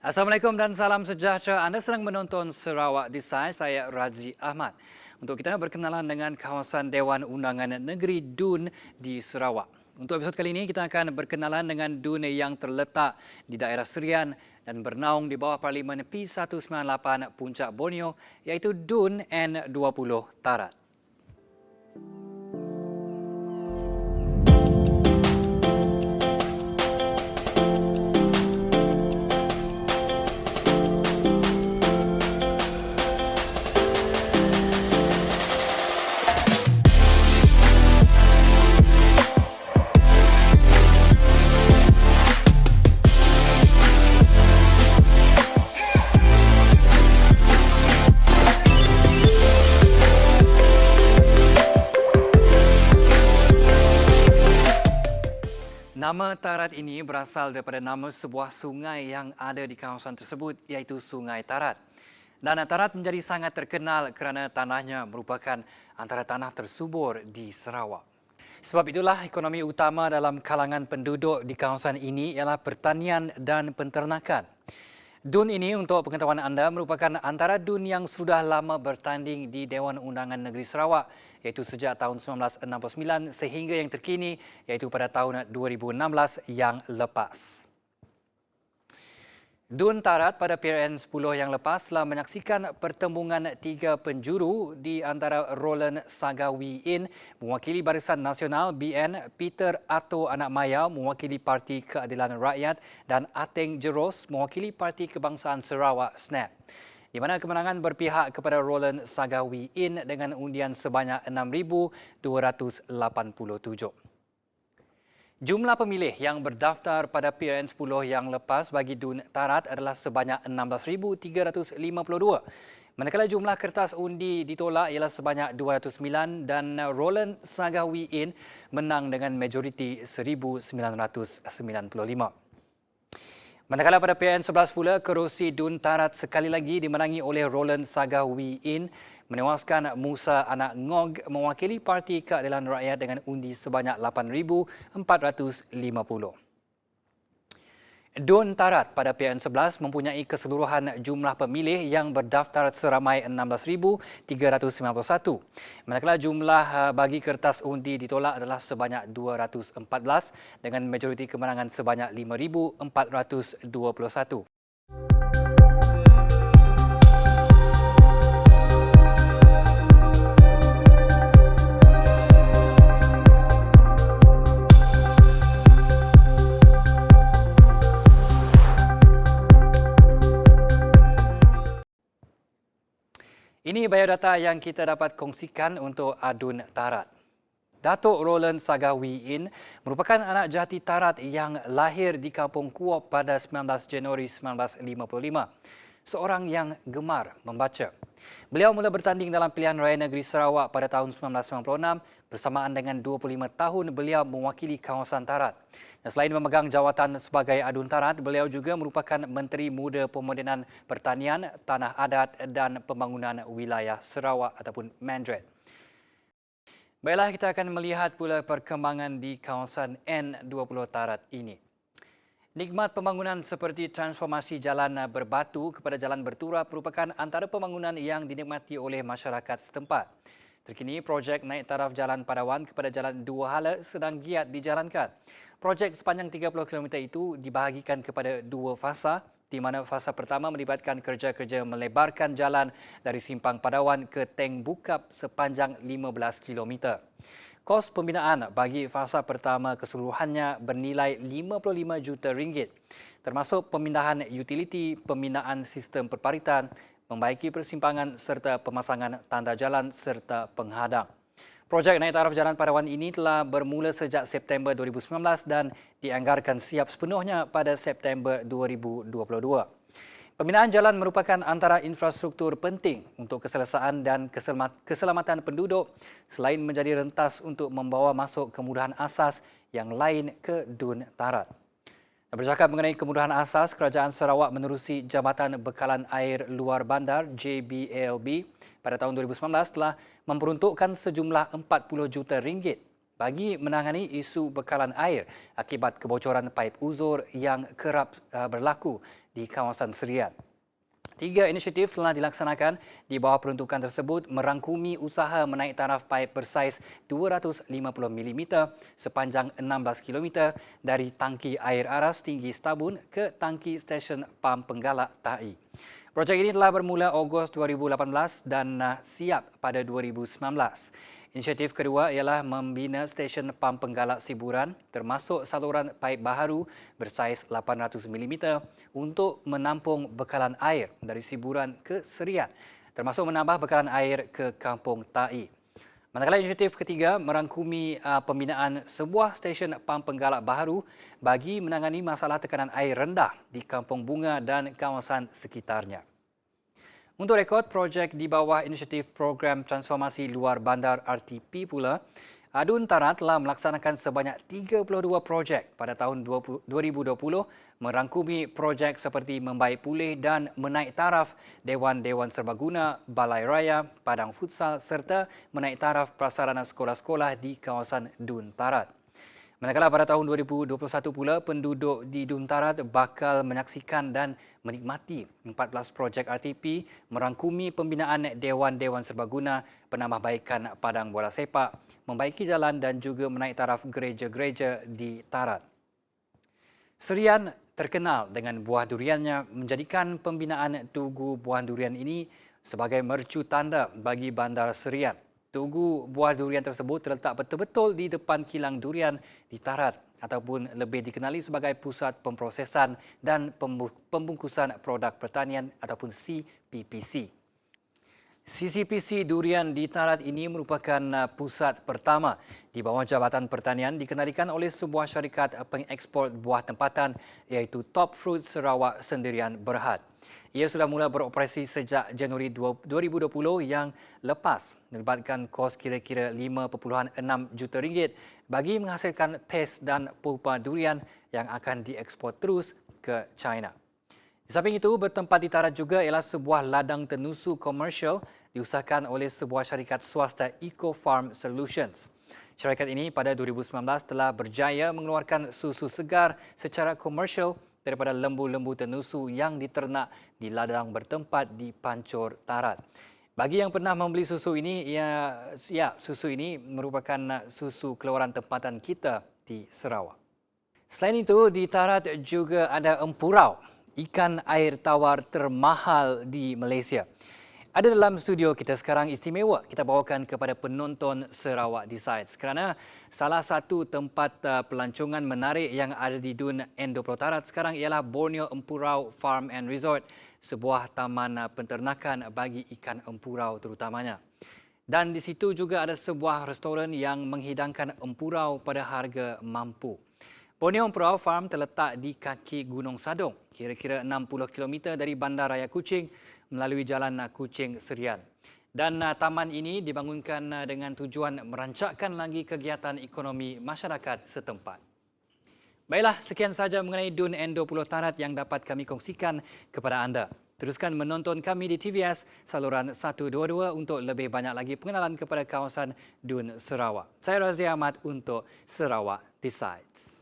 Assalamualaikum dan salam sejahtera. Anda sedang menonton Sarawak Design. Saya Razi Ahmad. Untuk kita berkenalan dengan kawasan Dewan Undangan Negeri Dun di Sarawak. Untuk episod kali ini, kita akan berkenalan dengan Dun yang terletak di daerah Serian dan bernaung di bawah Parlimen P198 Puncak Borneo, iaitu Dun N20 Tarat. Nama Tarat ini berasal daripada nama sebuah sungai yang ada di kawasan tersebut, iaitu Sungai Tarat. Dan Tarat menjadi sangat terkenal kerana tanahnya merupakan antara tanah tersubur di Sarawak. Sebab itulah ekonomi utama dalam kalangan penduduk di kawasan ini ialah pertanian dan penternakan. Dun ini, untuk pengetahuan anda, merupakan antara dun yang sudah lama bertanding di Dewan Undangan Negeri Sarawak, iaitu sejak tahun 1969 sehingga yang terkini, iaitu pada tahun 2016 yang lepas. Dun Tarat pada PRN 10 yang lepas telah menyaksikan pertembungan tiga penjuru di antara Roland Sagawi-In mewakili Barisan Nasional BN, Peter Atto Anak Maya mewakili Parti Keadilan Rakyat dan Ateng Jeros mewakili Parti Kebangsaan Sarawak SNAP, di mana kemenangan berpihak kepada Roland Sagawi-In dengan undian sebanyak 6,287. Jumlah pemilih yang berdaftar pada PRN 10 yang lepas bagi Dun Tarat adalah sebanyak 16,352. Manakala jumlah kertas undi ditolak ialah sebanyak 209 dan Roland Sagawi-In menang dengan majoriti 1,995. Manakala pada PRN 11 pula, kerusi Dun Tarat sekali lagi dimenangi oleh Roland Sagawi-In, menewaskan Musa Anak Ngog mewakili Parti Keadilan Rakyat dengan undi sebanyak 8,450. Dun Tarat pada PRN 11 mempunyai keseluruhan jumlah pemilih yang berdaftar seramai 16,391. Manakala jumlah bagi kertas undi ditolak adalah sebanyak 214 dengan majoriti kemenangan sebanyak 5,421. Ini biodata yang kita dapat kongsikan untuk Dun Tarat. Datuk Roland Sagawi-In merupakan anak jati Tarat yang lahir di Kampung Kuop pada 19 Januari 1955. Seorang yang gemar membaca. Beliau mula bertanding dalam pilihan raya negeri Sarawak pada tahun 1996 bersamaan dengan 25 tahun beliau mewakili kawasan Tarat. Dan selain memegang jawatan sebagai Dun Tarat, beliau juga merupakan Menteri Muda Pemodenan Pertanian, Tanah Adat dan Pembangunan Wilayah Sarawak ataupun Mandret. Baiklah, kita akan melihat pula perkembangan di kawasan N20 Tarat ini. Nikmat pembangunan seperti transformasi jalan berbatu kepada jalan berturap merupakan antara pembangunan yang dinikmati oleh masyarakat setempat. Terkini, projek naik taraf Jalan Padawan kepada Jalan Dua Hala sedang giat dijalankan. Projek sepanjang 30 km itu dibahagikan kepada dua fasa, di mana fasa pertama melibatkan kerja-kerja melebarkan jalan dari Simpang Padawan ke Teng Bukap sepanjang 15 km. Kos pembinaan bagi fasa pertama keseluruhannya bernilai RM55 juta, termasuk pemindahan utiliti, pembinaan sistem perparitan, membaiki persimpangan serta pemasangan tanda jalan serta penghadang. Projek naik taraf Jalan Padawan ini telah bermula sejak September 2019 dan dianggarkan siap sepenuhnya pada September 2022. Pembinaan jalan merupakan antara infrastruktur penting untuk keselesaan dan keselamatan penduduk selain menjadi rentas untuk membawa masuk kemudahan asas yang lain ke Dun Tarat. Bercakap mengenai kemudahan asas, Kerajaan Sarawak menerusi Jabatan Bekalan Air Luar Bandar JBALB pada tahun 2019 telah memperuntukkan sejumlah RM40 juta bagi menangani isu bekalan air akibat kebocoran paip uzur yang kerap berlaku di kawasan Serian. 3 inisiatif telah dilaksanakan di bawah peruntukan tersebut merangkumi usaha menaik taraf paip bersaiz 250 mm sepanjang 16 km dari tangki air aras tinggi Stabun ke tangki stesen Pam Penggalak Tai. Projek ini telah bermula Ogos 2018 dan siap pada 2019. Inisiatif kedua ialah membina stesen Pam Penggalak Siburan termasuk saluran paip baharu bersaiz 800 mm untuk menampung bekalan air dari Siburan ke Serian termasuk menambah bekalan air ke Kampung Tai. Manakala inisiatif ketiga merangkumi pembinaan sebuah stesen Pam Penggalak baharu bagi menangani masalah tekanan air rendah di Kampung Bunga dan kawasan sekitarnya. Untuk rekod projek di bawah inisiatif Program Transformasi Luar Bandar RTP pula, Adun Tarat telah melaksanakan sebanyak 32 projek pada tahun 2020 merangkumi projek seperti membaik pulih dan menaik taraf Dewan-Dewan Serbaguna, Balai Raya, Padang Futsal serta menaik taraf prasarana sekolah-sekolah di kawasan Dun Tarat. Manakala pada tahun 2021 pula, penduduk di Dun Tarat bakal menyaksikan dan menikmati 14 projek RTP merangkumi pembinaan Dewan-Dewan Serbaguna, penambahbaikan padang bola sepak, membaiki jalan dan juga menaik taraf gereja-gereja di Tarat. Serian terkenal dengan buah duriannya menjadikan pembinaan Tugu Buah Durian ini sebagai mercu tanda bagi Bandar Serian. Tugu buah durian tersebut terletak betul-betul di depan kilang durian di Tarat ataupun lebih dikenali sebagai Pusat Pemprosesan dan Pembungkusan Produk Pertanian ataupun CPPC. CCPC Durian di Tarat ini merupakan pusat pertama di bawah Jabatan Pertanian dikendalikan oleh sebuah syarikat pengeksport buah tempatan iaitu Top Fruit Sarawak Sendirian Berhad. Ia sudah mula beroperasi sejak Januari 2020 yang lepas melibatkan kos kira-kira RM5.6 juta bagi menghasilkan paste dan pulpa durian yang akan diekspor terus ke China. Di samping itu, bertempat di Tarat juga ialah sebuah ladang tenusu komersial diusahakan oleh sebuah syarikat swasta Eco Farm Solutions. Syarikat ini pada 2019 telah berjaya mengeluarkan susu segar secara komersial daripada lembu-lembu tenusu yang diternak di ladang bertempat di Pancor, Tarat. Bagi yang pernah membeli susu ini, susu ini merupakan susu keluaran tempatan kita di Sarawak. Selain itu, di Tarat juga ada empurau, ikan air tawar termahal di Malaysia. Ada dalam studio kita sekarang istimewa kita bawakan kepada penonton Sarawak Decides kerana salah satu tempat pelancongan menarik yang ada di Dun N20 Tarat sekarang ialah Borneo Empurau Farm and Resort, sebuah taman penternakan bagi ikan empurau terutamanya. Dan di situ juga ada sebuah restoran yang menghidangkan empurau pada harga mampu. Borneo Empurau Farm terletak di kaki Gunung Sadong, kira-kira 60 km dari Bandaraya Kuching melalui Jalan Kuching Serian. Dan taman ini dibangunkan dengan tujuan merancakkan lagi kegiatan ekonomi masyarakat setempat. Baiklah, sekian sahaja mengenai Dun N20 Tarat yang dapat kami kongsikan kepada anda. Teruskan menonton kami di TVS saluran 122 untuk lebih banyak lagi pengenalan kepada kawasan Dun Sarawak. Saya Razia Ahmad untuk Sarawak Decides.